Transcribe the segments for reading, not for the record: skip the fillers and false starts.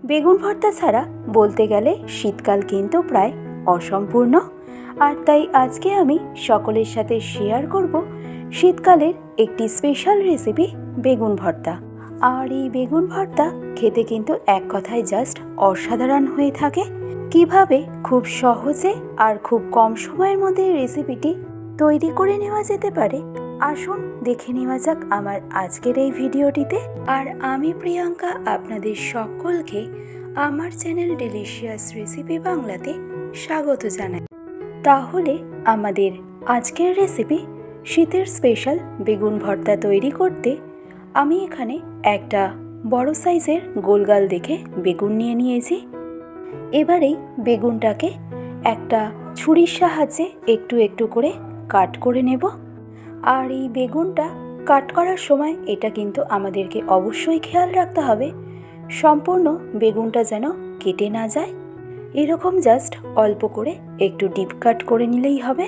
বেগুন ভর্তা ছাড়া বলতে গেলে শীতকাল কিন্তু প্রায় অসম্পূর্ণ। আর তাই আজকে আমি সকলের সাথে শেয়ার করব শীতকালের একটি স্পেশাল রেসিপি বেগুন ভর্তা। আর এই বেগুন ভর্তা খেতে কিন্তু এক কথায় জাস্ট অসাধারণ হয়ে থাকে। কিভাবে খুব সহজে আর খুব কম সময়ের মধ্যে রেসিপিটি তৈরি করে নেওয়া যেতে পারে, আসুন দেখে নেওয়া যাক আমার আজকের এই ভিডিওটিতে। আর আমি প্রিয়াঙ্কা আপনাদের সকলকে আমার চ্যানেল ডেলিশিয়াস রেসিপি বাংলাতে স্বাগত জানাই। তাহলে আমাদের আজকের রেসিপি শীতের স্পেশাল বেগুন ভর্তা তৈরি করতে আমি এখানে একটা বড় সাইজের গোলগাল দেখে বেগুন নিয়েছি। এবারেই বেগুনটাকে একটা ছুরির সাহায্যে একটু একটু করে কাট করে নেব। আর এই বেগুনটা কাট করার সময় এটা কিন্তু আমাদেরকে অবশ্যই খেয়াল রাখতে হবে সম্পূর্ণ বেগুনটা যেন কেটে না যায়। এরকম জাস্ট অল্প করে একটু ডিপ কাট করে নিলেই হবে।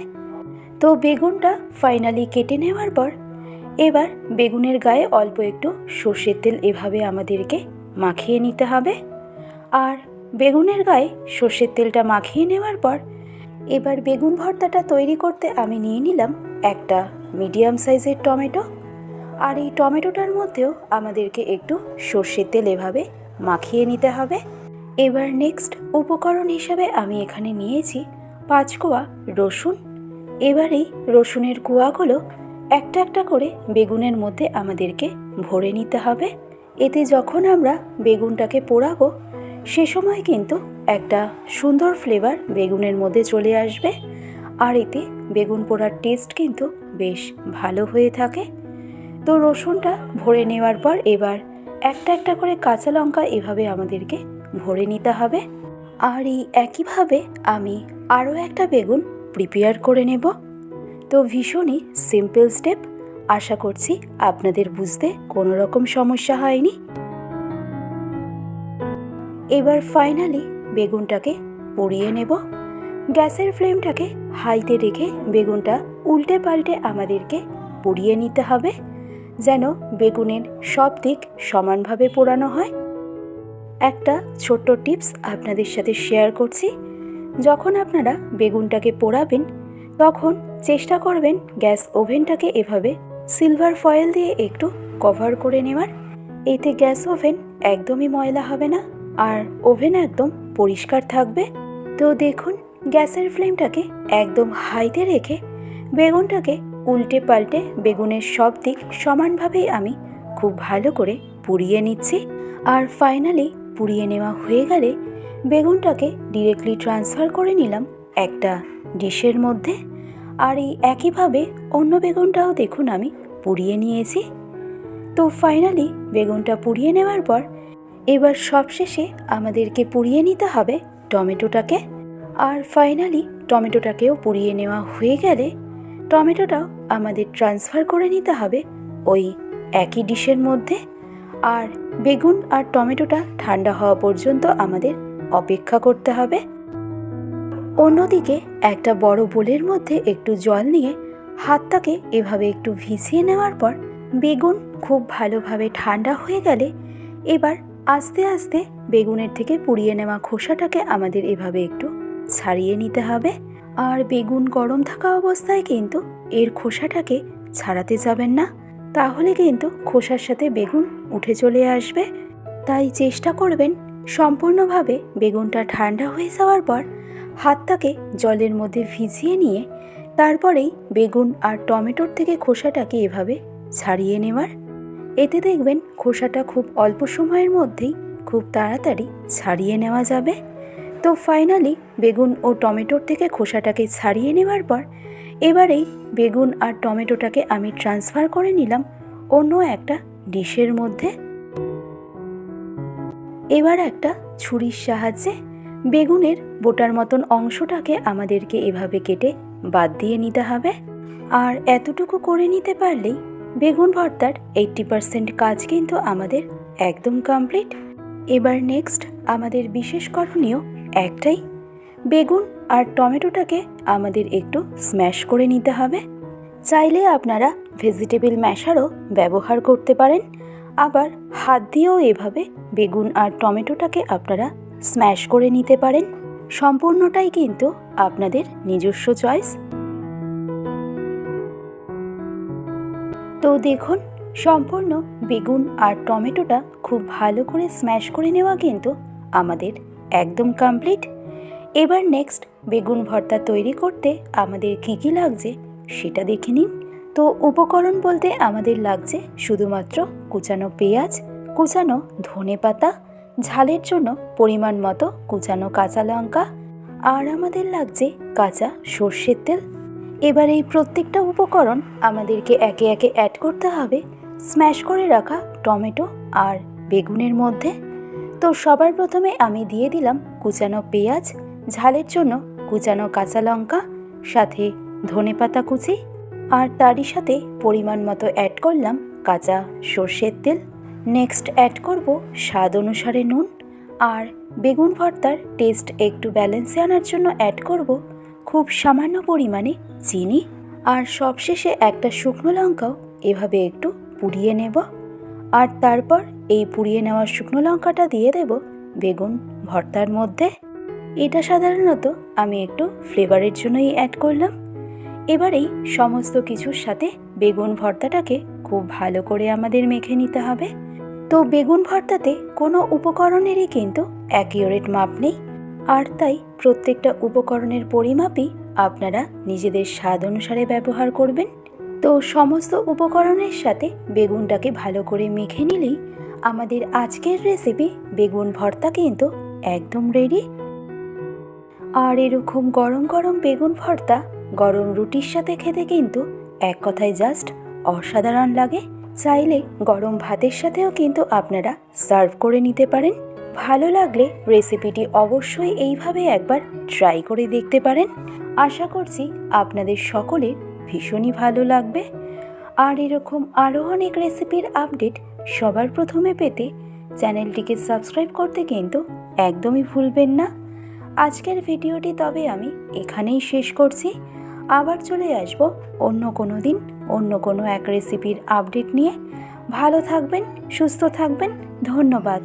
তো বেগুনটা ফাইনালি কেটে নেওয়ার পর এবার বেগুনের গায়ে অল্প একটু সর্ষের তেল এভাবে আমাদেরকে মাখিয়ে নিতে হবে। আর বেগুনের গায়ে সর্ষের তেলটা মাখিয়ে নেওয়ার পর এবার বেগুন ভর্তাটা তৈরি করতে আমি নিয়ে নিলাম একটা মিডিয়াম সাইজের টমেটো। আর এই টমেটোটার মধ্যেও আমাদেরকে একটু সর্ষের তেল এভাবে মাখিয়ে নিতে হবে। এবার নেক্সট উপকরণ হিসাবে আমি এখানে নিয়েছি 5 কোয়া রসুন। এবার এই রসুনের কোয়াগুলো একটা একটা করে বেগুনের মধ্যে আমাদেরকে ভরে নিতে হবে। এতে যখন আমরা বেগুনটাকে পোড়াবো সে সময় কিন্তু একটা সুন্দর ফ্লেভার বেগুনের মধ্যে চলে আসবে। আর এতে বেগুন পোড়ার টেস্ট কিন্তু বেশ ভালো হয়ে থাকে। তো রসুনটা ভরে নেওয়ার পর এবার একটা একটা করে কাঁচা লঙ্কা এভাবে আমাদেরকে ভরে নিতে হবে। আর এই একইভাবে আমি আরও একটা বেগুন প্রিপেয়ার করে নেব। তো ভীষণই সিম্পল স্টেপ, আশা করছি আপনাদের বুঝতে কোনো রকম সমস্যা হয়নি। এবার ফাইনালি বেগুনটাকে পুড়িয়ে নেব। গ্যাসের ফ্লেমটাকে হাইতে রেখে বেগুনটা উল্টে পাল্টে আমাদেরকে পুড়িয়ে নিতে হবে যেন বেগুনের সব দিক সমানভাবে পোড়ানো হয়। একটা ছোট্ট টিপস আপনাদের সাথে শেয়ার করছি, যখন আপনারা বেগুনটাকে পোড়াবেন তখন চেষ্টা করবেন গ্যাস ওভেনটাকে এভাবে সিলভার ফয়েল দিয়ে একটু কভার করে নেওয়ার। এতে গ্যাস ওভেন একদমই ময়লা হবে না আর ওভেন একদম পরিষ্কার থাকবে। তো দেখুন গ্যাসের ফ্লেমটাকে একদম হাইতে রেখে বেগুনটাকে উল্টে পাল্টে বেগুনের সব দিক সমানভাবেই আমি খুব ভালো করে পুড়িয়ে নিচ্ছি। আর ফাইনালি পুড়িয়ে নেওয়া হয়ে গেলে বেগুনটাকে ডিরেক্টলি ট্রান্সফার করে নিলাম একটা ডিশের মধ্যে। আর এই একইভাবে অন্য বেগুনটাও দেখুন আমি পুড়িয়ে নিয়েছি। তো ফাইনালি বেগুনটা পুড়িয়ে নেওয়ার পর এবার সবশেষে আমাদেরকে পুড়িয়ে নিতে হবে টমেটোটাকে। আর ফাইনালি টমেটোটাকেও পুড়িয়ে নেওয়া হয়ে গেলে টমেটোটাও আমাদের ট্রান্সফার করে নিতে হবে ওই একই ডিশের মধ্যে। আর বেগুন আর টমেটোটা ঠান্ডা হওয়া পর্যন্ত আমাদের অপেক্ষা করতে হবে। অন্যদিকে একটা বড় বোলের মধ্যে একটু জল নিয়ে হাতটাকে এভাবে একটু ভিজিয়ে নেওয়ার পর বেগুন খুব ভালোভাবে ঠান্ডা হয়ে গেলে এবার আস্তে আস্তে বেগুনের থেকে পুড়িয়ে নেওয়া খোসাটাকে আমাদের এভাবে একটু ছাড়িয়ে নিতে হবে। আর বেগুন গরম থাকা অবস্থায় কিন্তু এর খোসাটাকে ছাড়াতে যাবেন না, তাহলে কিন্তু খোসার সাথে বেগুন উঠে চলে আসবে। তাই চেষ্টা করবেন সম্পূর্ণভাবে বেগুনটা ঠান্ডা হয়ে যাওয়ার পর হাতটাকে জলের মধ্যে ভিজিয়ে নিয়ে তারপরেই বেগুন আর টমেটোর থেকে খোসাটাকে এভাবে ছাড়িয়ে নেওয়ার। এতে দেখবেন খোসাটা খুব অল্প সময়ের মধ্যেই খুব তাড়াতাড়ি ছাড়িয়ে নেওয়া যাবে। তো ফাইনালি বেগুন ও টমেটোর থেকে খোসাটাকে ছাড়িয়ে নেওয়ার পর এবারেই বেগুন আর টমেটোটাকে আমি ট্রান্সফার করে নিলাম অন্য একটা ডিশের মধ্যে। এবার একটা ছুরির সাহায্যে বেগুনের বোটার মতন অংশটাকে আমাদেরকে এভাবে কেটে বাদ দিয়ে নিতে হবে। আর এতটুকু করে নিতে পারলেই বেগুন ভর্তার 80% কাজ কিন্তু আমাদের একদম কমপ্লিট। এবার নেক্সট আমাদের বিশেষ করণীয় একটাই, বেগুন আর টমেটোটাকে আমাদের একটু স্ম্যাশ করে নিতে হবে। চাইলে আপনারা ভেজিটেবল ম্যাশারও ব্যবহার করতে পারেন। আবার হাত দিয়েও এভাবে বেগুন আর টমেটোটাকে আপনারা স্ম্যাশ করে নিতে পারেন। সম্পূর্ণটাই কিন্তু আপনাদের নিজস্ব চয়েস। তো দেখুন, সম্পূর্ণ বেগুন আর টমেটোটা খুব ভালো করে স্ম্যাশ করে নেওয়া কিন্তু আমাদের একদম কমপ্লিট। এবার নেক্সট বেগুন ভর্তা তৈরি করতে আমাদের কী কী লাগছে সেটা দেখে নিন। তো উপকরণ বলতে আমাদের লাগছে শুধুমাত্র কুচানো পেঁয়াজ, কুচানো ধনেপাতা, ঝালের জন্য পরিমাণ মতো কুচানো কাঁচা লঙ্কা, আর আমাদের লাগছে কাঁচা সর্ষের তেল। এবার এই প্রত্যেকটা উপকরণ আমাদেরকে একে একে অ্যাড করতে হবে স্ম্যাশ করে রাখা টমেটো আর বেগুনের মধ্যে। তো সবার প্রথমে আমি দিয়ে দিলাম কুচানো পেঁয়াজ, ঝালের জন্য কুচানো কাঁচা লঙ্কা, সাথে ধনেপাতা কুচি, আর তারই সাথে পরিমাণ মতো অ্যাড করলাম কাঁচা সর্ষের তেল। নেক্সট অ্যাড করব স্বাদ অনুসারে নুন, আর বেগুন ভর্তার টেস্ট একটু ব্যালেন্সে আনার জন্য অ্যাড করব খুব সামান্য পরিমাণে চিনি, আর সবশেষে একটা শুকনো লঙ্কাও এভাবে একটু পুড়িয়ে নেব। আর তারপর এই পুড়িয়ে নেওয়া শুকনো লঙ্কাটা দিয়ে দেব বেগুন ভর্তার মধ্যে। এটা সাধারণত আমি একটু ফ্লেভারের জন্যই অ্যাড করলাম। এবারেই সমস্ত কিছুর সাথে বেগুন ভর্তাটাকে খুব ভালো করে আমাদের মেখে নিতে হবে। তো বেগুন ভর্তাতে কোনো উপকরণেরই কিন্তু অ্যাকিউরেট মাপ নেই, আর তাই প্রত্যেকটা উপকরণের পরিমাপই আপনারা নিজেদের স্বাদ অনুসারে ব্যবহার করবেন। তো সমস্ত উপকরণের সাথে বেগুনটাকে ভালো করে মেখে নিলেই আমাদের আজকের রেসিপি বেগুন ভর্তা কিন্তু একদম রেডি। আর এরকম গরম গরম বেগুন ভর্তা গরম রুটির সাথে খেতে কিন্তু এক কথায় জাস্ট অসাধারণ লাগে। চাইলে গরম ভাতের সাথেও কিন্তু আপনারা সার্ভ করে নিতে পারেন। ভালো লাগলে রেসিপিটি অবশ্যই এইভাবে একবার ট্রাই করে দেখতে পারেন। আশা করছি আপনাদের সকলের ভীষণই ভালো লাগবে। আর এরকম আরও অনেক রেসিপির আপডেট সবার প্রথমে পেতে চ্যানেলটিকে সাবস্ক্রাইব করতে কিন্তু একদমই ভুলবেন না। আজকের ভিডিওটি তবে আমি এখানেই শেষ করছি। আবার চলে আসব অন্য কোনো দিন অন্য কোনো এক রেসিপির আপডেট নিয়ে। ভালো থাকবেন, সুস্থ থাকবেন, ধন্যবাদ।